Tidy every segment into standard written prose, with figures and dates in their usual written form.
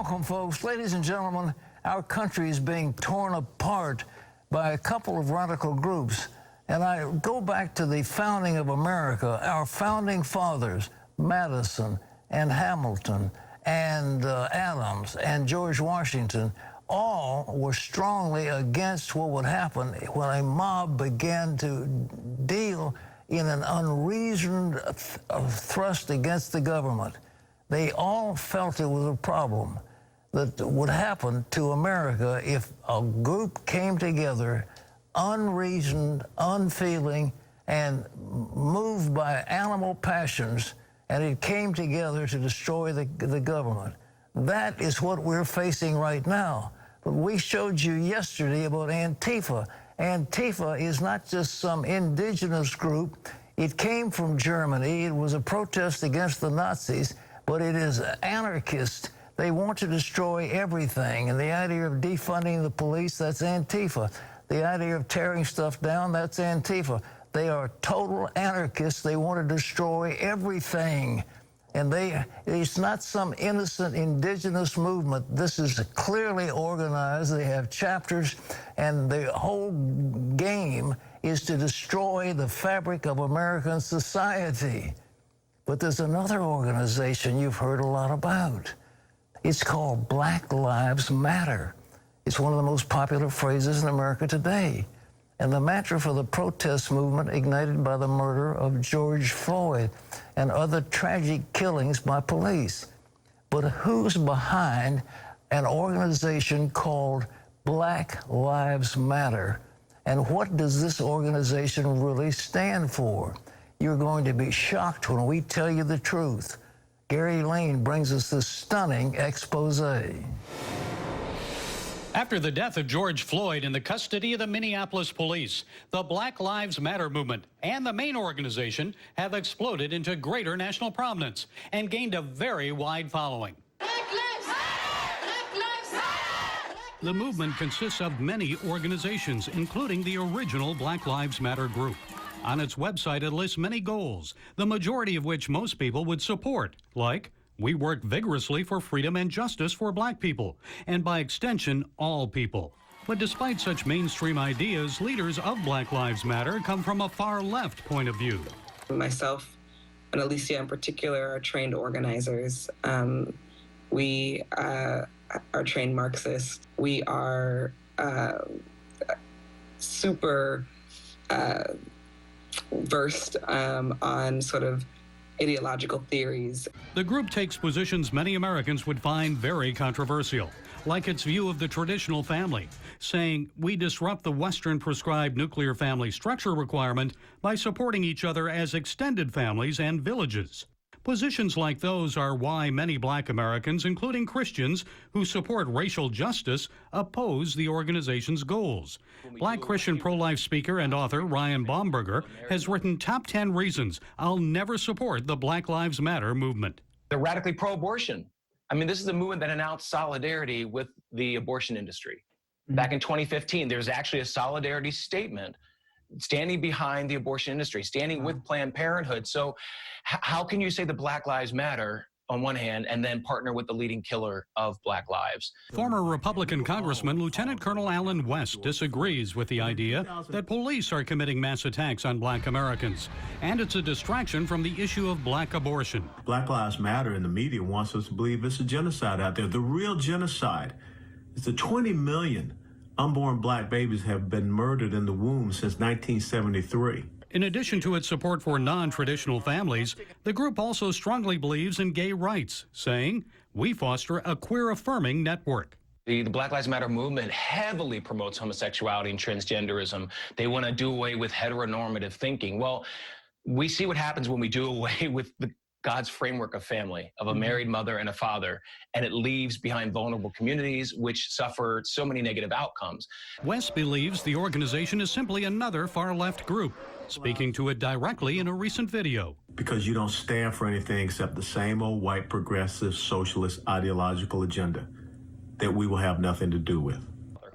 Welcome, folks. Ladies and gentlemen, our country is being torn apart by a couple of radical groups. And I go back to the founding of America. Our founding fathers, Madison and Hamilton and Adams and George Washington, all were strongly against what would happen when a mob began to deal in an unreasoned thrust against the government. They all felt it was a problem that would happen to America if a group came together, unreasoned, unfeeling, and moved by animal passions, and it came together to destroy the government. That is what we're facing right now. But we showed you yesterday about Antifa. Antifa is not just some indigenous group. It came from Germany. It was a protest against the Nazis, but it is anarchist. They want to destroy everything. And the idea of defunding the police, that's Antifa. The idea of tearing stuff down, that's Antifa. They are total anarchists. They want to destroy everything. And it's not some innocent indigenous movement. This is clearly organized. They have chapters, and the whole game is to destroy the fabric of American society. But there's another organization you've heard a lot about. It's called Black Lives Matter. It's one of the most popular phrases in America today. And the mantra for the protest movement ignited by the murder of George Floyd and other tragic killings by police. But who's behind an organization called Black Lives Matter? And what does this organization really stand for? You're going to be shocked when we tell you the truth. Gary Lane brings us this stunning expose. After the death of George Floyd in the custody of the Minneapolis police, the Black Lives Matter movement and the main organization have exploded into greater national prominence and gained a very wide following. Black Lives Matter! Black Lives Matter! The movement consists of many organizations, including the original Black Lives Matter group. On its website, it lists many goals, the majority of which most people would support, like we work vigorously for freedom and justice for black people, and by extension, all people. But despite such mainstream ideas, leaders of Black Lives Matter come from a far left point of view. Myself and Alicia in particular are trained organizers. We are trained Marxists. We are super versed on sort of ideological theories. The group takes positions many Americans would find very controversial, like its view of the traditional family, saying we disrupt the Western prescribed nuclear family structure requirement by supporting each other as extended families and villages. Positions like those are why many black Americans, including Christians who support racial justice, oppose the organization's goals. Black Christian pro-life speaker and author Ryan Baumberger has written top 10 reasons I'll never support the Black Lives Matter movement. They're radically pro-abortion. I mean, this is a movement that announced solidarity with the abortion industry. Back in 2015, there's actually a solidarity statement standing behind the abortion industry, standing with Planned Parenthood. So how can you say the Black Lives Matter on one hand and then partner with the leading killer of black lives? Former Republican Congressman Lieutenant Colonel Allen West disagrees with the idea that police are committing mass attacks on black Americans, and it's a distraction from the issue of black abortion. Black Lives Matter in the media wants us to believe it's a genocide out there. The real genocide is the 20 million unborn black babies have been murdered in the womb since 1973. In addition to its support for non-traditional families, the group also strongly believes in gay rights, saying, we foster a queer-affirming network. The Black Lives Matter movement heavily promotes homosexuality and transgenderism. They want to do away with heteronormative thinking. Well, we see what happens when we do away with God's framework of family, of a married mother and a father, and it leaves behind vulnerable communities which suffer so many negative outcomes. West believes the organization is simply another far-left group, speaking to it directly in a recent video. Because you don't stand for anything except the same old white progressive socialist ideological agenda that we will have nothing to do with.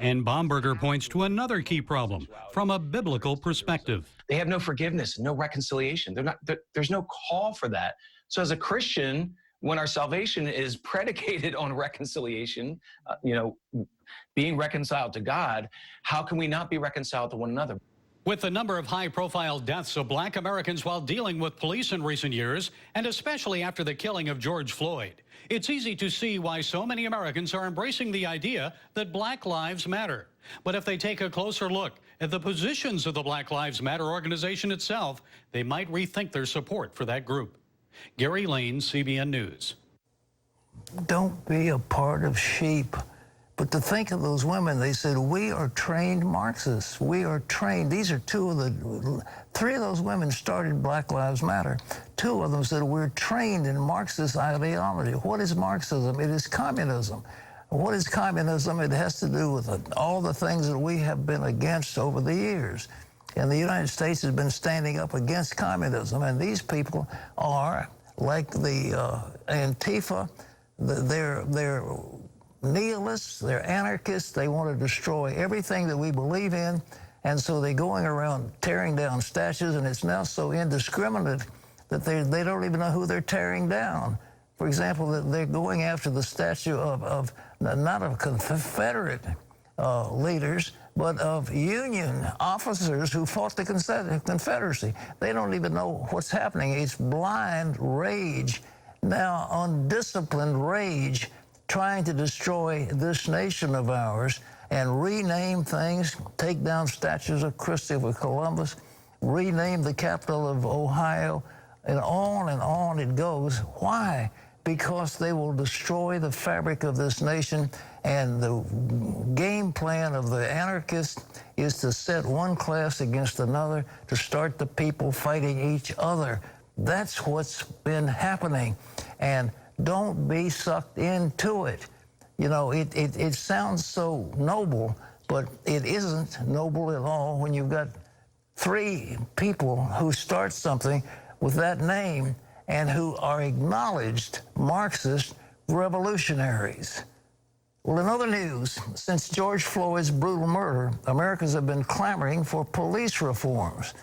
And Baumberger points to another key problem from a biblical perspective. They have no forgiveness, no reconciliation. There's no call for that. So as a Christian, when our salvation is predicated on reconciliation, being reconciled to God, how can we not be reconciled to one another? With the number of high-profile deaths of black Americans while dealing with police in recent years, and especially after the killing of George Floyd, it's easy to see why so many Americans are embracing the idea that Black Lives Matter. But if they take a closer look at the positions of the Black Lives Matter organization itself, they might rethink their support for that group. Gary Lane, CBN News. Don't be a part of sheep. But to think of those women, they said, we are trained Marxists. We are trained. These are three of those women started Black Lives Matter. Two of them said, we're trained in Marxist ideology. What is Marxism? It is communism. What is communism? It has to do with all the things that we have been against over the years. And the United States has been standing up against communism. And these people are, like the Antifa, they're nihilists, they're anarchists, they want to destroy everything that we believe in, and so they're going around tearing down statues, and it's now so indiscriminate that they don't even know who they're tearing down. For example, they're going after the statue of not of Confederate leaders, but of Union officers who fought the Confederacy. They don't even know what's happening. It's blind rage, now undisciplined rage, trying to destroy this nation of ours and rename things, take down statues of Christopher Columbus, rename the capital of Ohio, and on it goes. Why? Because they will destroy the fabric of this nation, and the game plan of the anarchists is to set one class against another, to start the people fighting each other. That's what's been happening, and don't be sucked into it. You know, it sounds so noble, but it isn't noble at all when you've got three people who start something with that name and who are acknowledged Marxist revolutionaries. Well, in other news, since George Floyd's brutal murder, Americans have been clamoring for police reforms.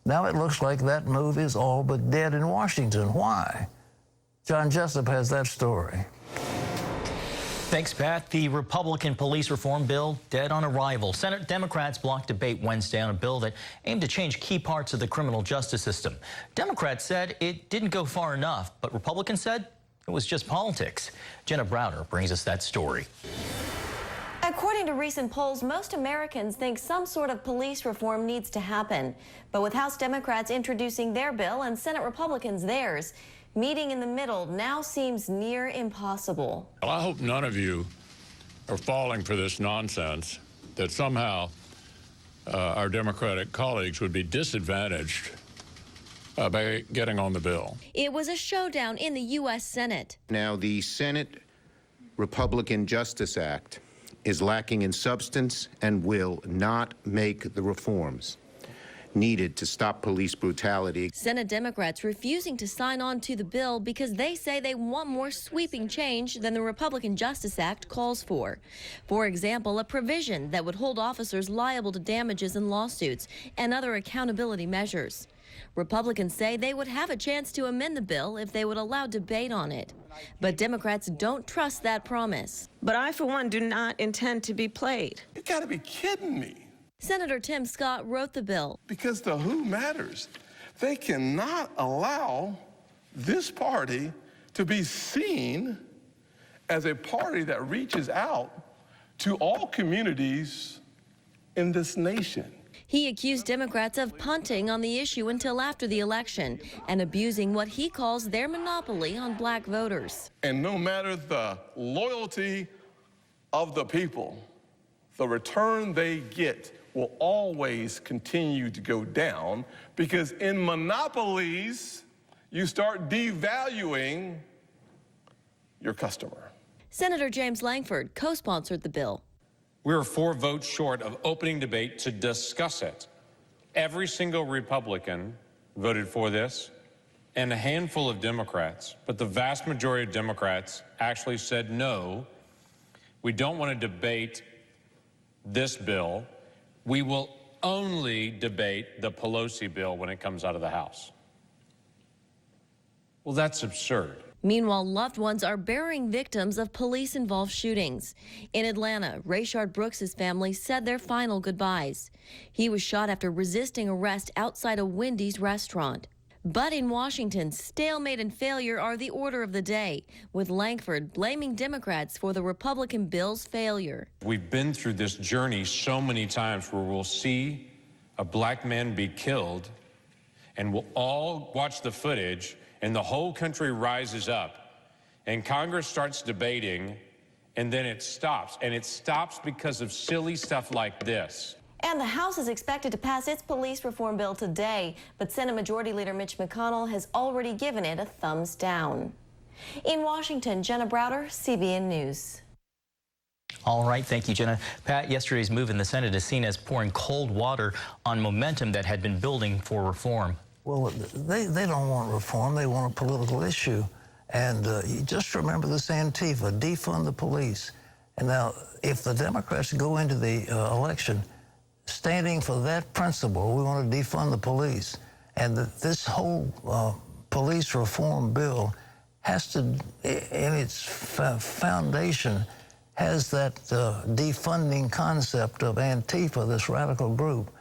Now it looks like that move is all but dead in Washington. Why? John Jessup has that story. Thanks, Pat. The Republican police reform bill dead on arrival. Senate Democrats blocked debate Wednesday on a bill that aimed to change key parts of the criminal justice system. Democrats said it didn't go far enough, but Republicans said it was just politics. Jenna Browder brings us that story. According to recent polls, most Americans think some sort of police reform needs to happen. But with House Democrats introducing their bill and Senate Republicans theirs, meeting in the middle now seems near impossible. Well, I hope none of you are falling for this nonsense that somehow our Democratic colleagues would be disadvantaged by getting on the bill. It was a showdown in the U.S. Senate. Now, the Senate Republican Justice Act is lacking in substance and will not make the reforms needed to stop police brutality. Senate Democrats refusing to sign on to the bill because they say they want more sweeping change than the Republican Justice Act calls for. For example, a provision that would hold officers liable to damages in lawsuits and other accountability measures. Republicans say they would have a chance to amend the bill if they would allow debate on it. But Democrats don't trust that promise. But I, for one, do not intend to be played. You gotta be kidding me. Senator Tim Scott wrote the bill. Because the who matters. They cannot allow this party to be seen as a party that reaches out to all communities in this nation. He accused Democrats of punting on the issue until after the election and abusing what he calls their monopoly on black voters. And no matter the loyalty of the people, the return they get will always continue to go down, because in monopolies, you start devaluing your customer. Senator James Langford co-sponsored the bill. We were 4 votes short of opening debate to discuss it. Every single Republican voted for this, and a handful of Democrats, but the vast majority of Democrats actually said no. We don't want to debate this bill. We will only debate the Pelosi bill when it comes out of the House. Well, that's absurd. Meanwhile, loved ones are burying victims of police-involved shootings. In Atlanta, Rayshard Brooks' family said their final goodbyes. He was shot after resisting arrest outside a Wendy's restaurant. But in Washington, stalemate and failure are the order of the day, with Lankford blaming Democrats for the Republican bill's failure. We've been through this journey so many times where we'll see a black man be killed, and we'll all watch the footage, and the whole country rises up, and Congress starts debating, and then it stops. And it stops because of silly stuff like this. And the House is expected to pass its police reform bill today, but Senate Majority Leader Mitch McConnell has already given it a thumbs down. In Washington, Jenna Browder, CBN News. All right, thank you, Jenna. Pat, yesterday's move in the Senate is seen as pouring cold water on momentum that had been building for reform. Well, they don't want reform. They want a political issue. And you just remember this Antifa, defund the police. And now, if the Democrats go into the election standing for that principle, we want to defund the police. And this whole police reform bill has to, in its foundation, has that defunding concept of Antifa, this radical group.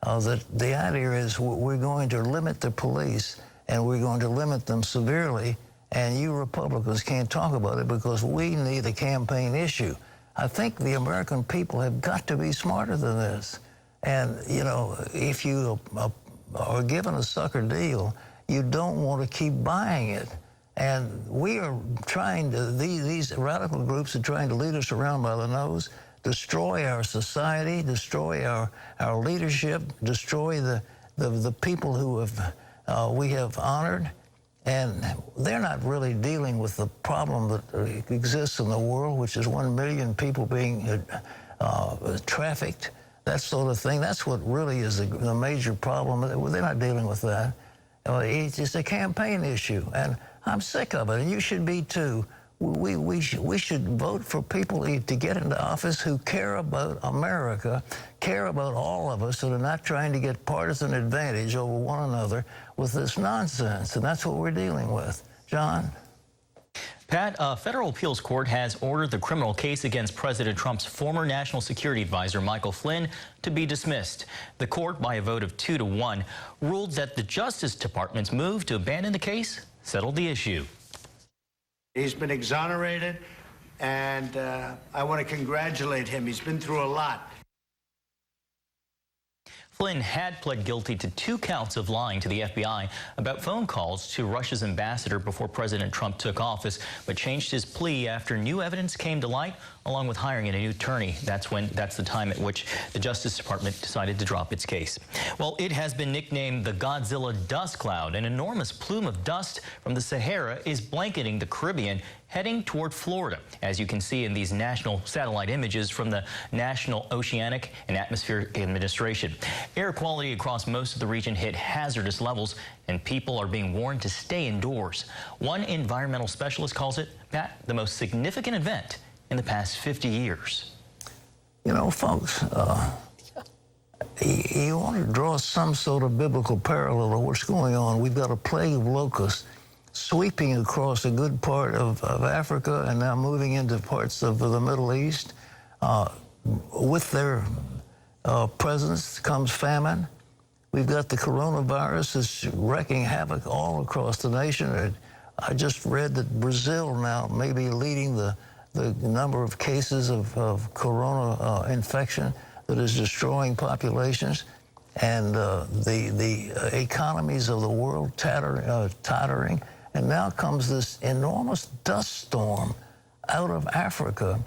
That the idea is we're going to limit the police, and we're going to limit them severely, and you Republicans can't talk about it because we need a campaign issue. I think the American people have got to be smarter than this. And, you know, if you are given a sucker deal, you don't want to keep buying it. And we are trying to, these radical groups are trying to lead us around by the nose, destroy our society, destroy our leadership, destroy the people who we have honored. And they're not really dealing with the problem that exists in the world, which is 1 million people being trafficked. That sort of thing. That's what really is the major problem. They're not dealing with that. It's a campaign issue, and I'm sick of it, and you should be too. We should vote for people to get into office who care about America, care about all of us, and are not trying to get partisan advantage over one another with this nonsense, and that's what we're dealing with. John? Pat, a federal appeals court has ordered the criminal case against President Trump's former national security advisor, Michael Flynn, to be dismissed. The court, by a vote of 2-1, ruled that the Justice Department's move to abandon the case settled the issue. He's been exonerated, and I want to congratulate him. He's been through a lot. Flynn had pled guilty to 2 counts of lying to the FBI about phone calls to Russia's ambassador before President Trump took office, but changed his plea after new evidence came to light, along with hiring a new attorney. That's the time at which the Justice Department decided to drop its case. Well, it has been nicknamed the Godzilla dust cloud. An enormous plume of dust from the Sahara is blanketing the Caribbean, heading toward Florida, as you can see in these national satellite images from the National Oceanic and Atmospheric Administration. Air quality across most of the region hit hazardous levels, and people are being warned to stay indoors. One environmental specialist calls it, Pat, the most significant event in the past 50 years. You know, folks, you want to draw some sort of biblical parallel to what's going on. We've got a plague of locusts sweeping across a good part of Africa and now moving into parts of the Middle East. With their presence comes famine. We've got the coronavirus that's wreaking havoc all across the nation. I just read that Brazil now may be leading the number of cases of corona infection that is destroying populations. And the economies of the world tottering. And now comes this enormous dust storm out of Africa,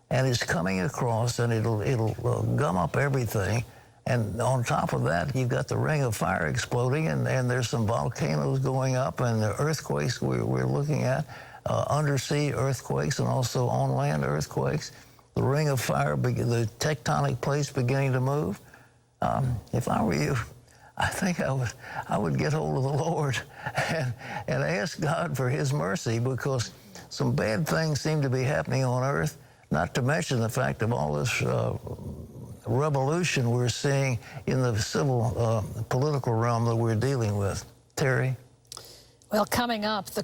and it's coming across, and it'll gum up everything. And on top of that, you've got the ring of fire exploding, and there's some volcanoes going up, and the earthquakes we're looking at, undersea earthquakes and also on-land earthquakes. The ring of fire, the tectonic plates beginning to move. If I were you, I think I would get hold of the Lord and ask God for his mercy, because some bad things seem to be happening on earth, not to mention the fact of all this revolution we're seeing in the civil political realm that we're dealing with. Terry? Well, coming up, the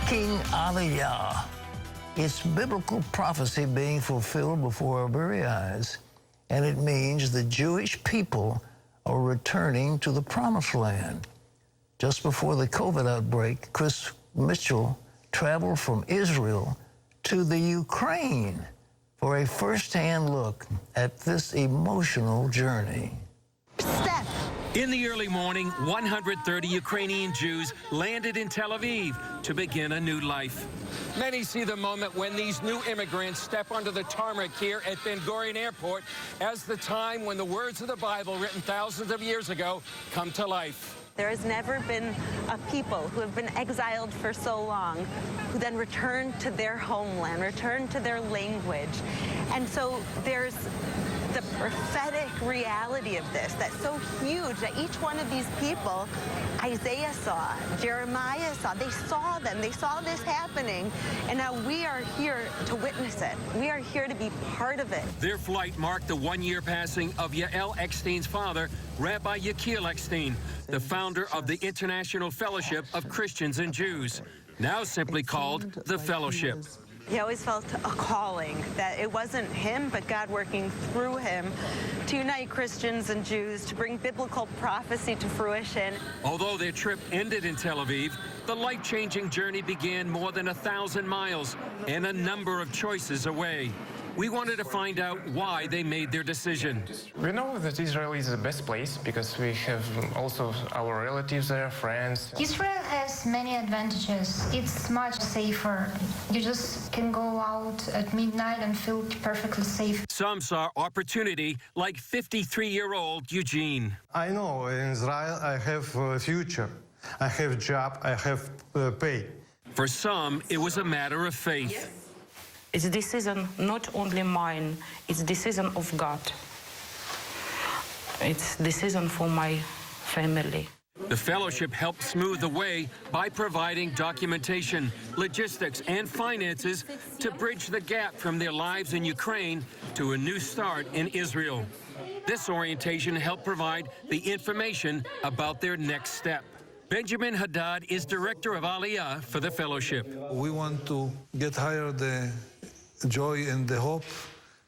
King Aliyah. It's biblical prophecy being fulfilled before our very eyes, and it means the Jewish people are returning to the Promised Land. Just before the COVID outbreak, Chris Mitchell traveled from Israel to the Ukraine for a first-hand look at this emotional journey. In the early morning, 130 Ukrainian Jews landed in Tel Aviv to begin a new life. Many see the moment when these new immigrants step onto the tarmac here at Ben Gurion Airport as the time when the words of the Bible written thousands of years ago come to life. There has never been a people who have been exiled for so long who then return to their homeland, return to their language. And so there's the prophetic reality of this that's so huge that each one of these people, Isaiah saw, Jeremiah saw, they saw them, they saw this happening, and now we are here to witness it. We are here to be part of it. Their flight marked the one-year passing of Yael Eckstein's father, Rabbi Yechiel Eckstein, the founder of the International Fellowship of Christians and Jews, now simply called the Fellowship. He always felt a calling, that it wasn't him, but God working through him to unite Christians and Jews, to bring biblical prophecy to fruition. Although their trip ended in Tel Aviv, the life-changing journey began more than 1,000 miles and a number of choices away. We wanted to find out why they made their decision. We know that Israel is the best place because we have also our relatives there, friends. Israel has many advantages. It's much safer. You just can go out at midnight and feel perfectly safe. Some saw opportunity, like 53-year-old Eugene. I know in Israel I have a future. I have job, I have pay. For some, it was a matter of faith. It's a decision not only mine, it's a decision of God. It's a decision for my family. The fellowship helped smooth the way by providing documentation, logistics, and finances to bridge the gap from their lives in Ukraine to a new start in Israel. This orientation helped provide the information about their next step. Benjamin Haddad is director of Aliyah for the fellowship. We want to get higher the joy and the hope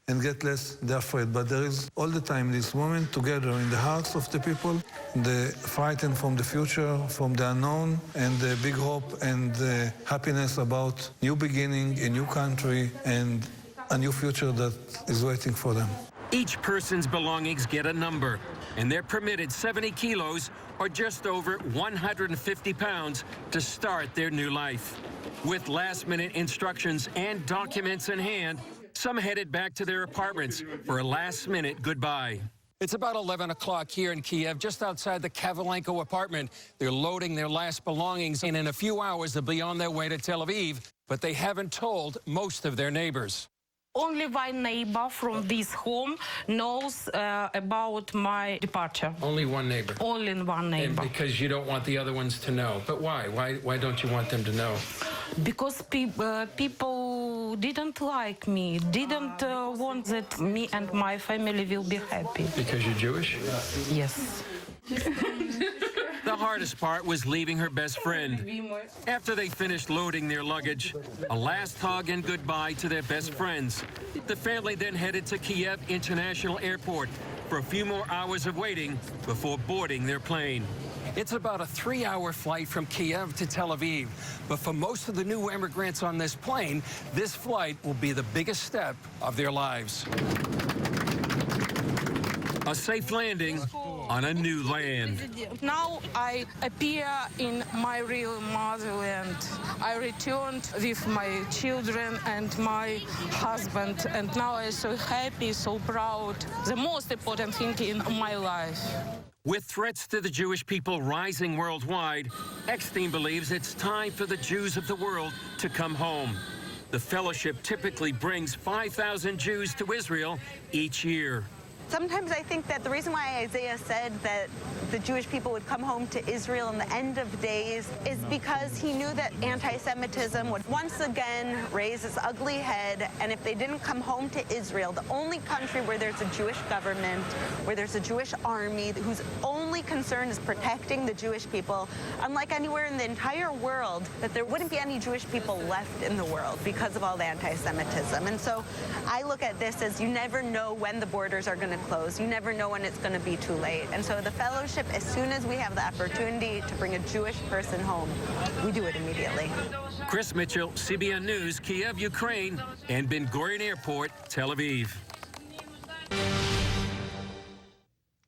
and get less the afraid. But there is all the time this moment together in the hearts of the people, the frightened from the future, from the unknown, and the big hope and the happiness about new beginning, a new country, and a new future that is waiting for them. Each person's belongings get a number, and they're permitted 70 kilos or just over 150 pounds to start their new life. With last-minute instructions and documents in hand, some headed back to their apartments for a last-minute goodbye. It's about 11 o'clock here in Kiev, just outside the Kavalenko apartment. They're loading their last belongings, and in a few hours they'll be on their way to Tel Aviv, but they haven't told most of their neighbors. Only one neighbor from this home knows about my departure. Only one neighbor? Only one neighbor. And because you don't want the other ones to know. But why? Why don't you want them to know? Because people didn't like me, didn't want that me and my family will be happy. Because you're Jewish? Yes. The hardest part was leaving her best friend. After they finished loading their luggage, a last hug and goodbye to their best friends. The family then headed to Kiev International Airport for a few more hours of waiting before boarding their plane. It's about a 3-hour flight from Kiev to Tel Aviv. But for most of the new immigrants on this plane, this flight will be the biggest step of their lives. A safe landing on a new land. Now I appear in my real motherland. I returned with my children and my husband, and now I'm so happy, so proud. The most important thing in my life. With threats to the Jewish people rising worldwide, Eckstein believes it's time for the Jews of the world to come home. The fellowship typically brings 5,000 Jews to Israel each year. Sometimes I think that the reason why Isaiah said that the Jewish people would come home to Israel in the end of days is because he knew that anti-Semitism would once again raise its ugly head, and if they didn't come home to Israel, the only country where there's a Jewish government, where there's a Jewish army, whose only only concern is protecting the Jewish people, unlike anywhere in the entire world, that there wouldn't be any Jewish people left in the world because of all the anti-Semitism. And so I look at this as you never know when the borders are going to close. You never know when it's going to be too late. And so the fellowship, as soon as we have the opportunity to bring a Jewish person home, we do it immediately. Chris Mitchell, CBN News, Kiev, Ukraine, and Ben Gurion Airport, Tel Aviv.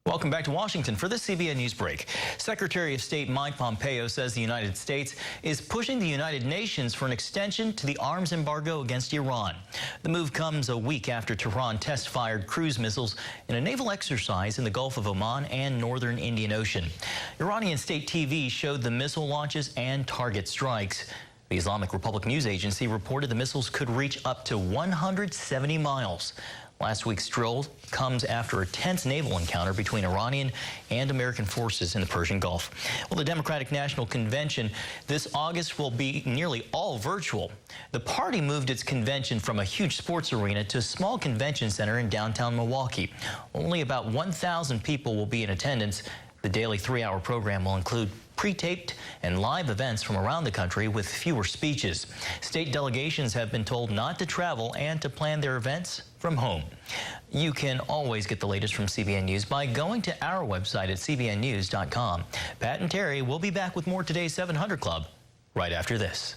Welcome back to Washington for this CBN News break. Secretary of State Mike Pompeo says the United States is pushing the United Nations for an extension to the arms embargo against Iran. The move comes a week after Tehran test-fired cruise missiles in a naval exercise in the Gulf of Oman and northern Indian Ocean. Iranian state TV showed the missile launches and target strikes. The Islamic Republic News Agency reported the missiles could reach up to 170 miles. Last week's drill comes after a tense naval encounter between Iranian and American forces in the Persian Gulf. Well, the Democratic National Convention this August will be nearly all virtual. The party moved its convention from a huge sports arena to a small convention center in downtown Milwaukee. Only about 1,000 people will be in attendance. The daily 3-hour program will include pre-taped and live events from around the country with fewer speeches. State delegations have been told not to travel and to plan their events from home. You can always get the latest from CBN News by going to our website at cbnnews.com. Pat and Terry will be back with more Today's 700 Club right after this.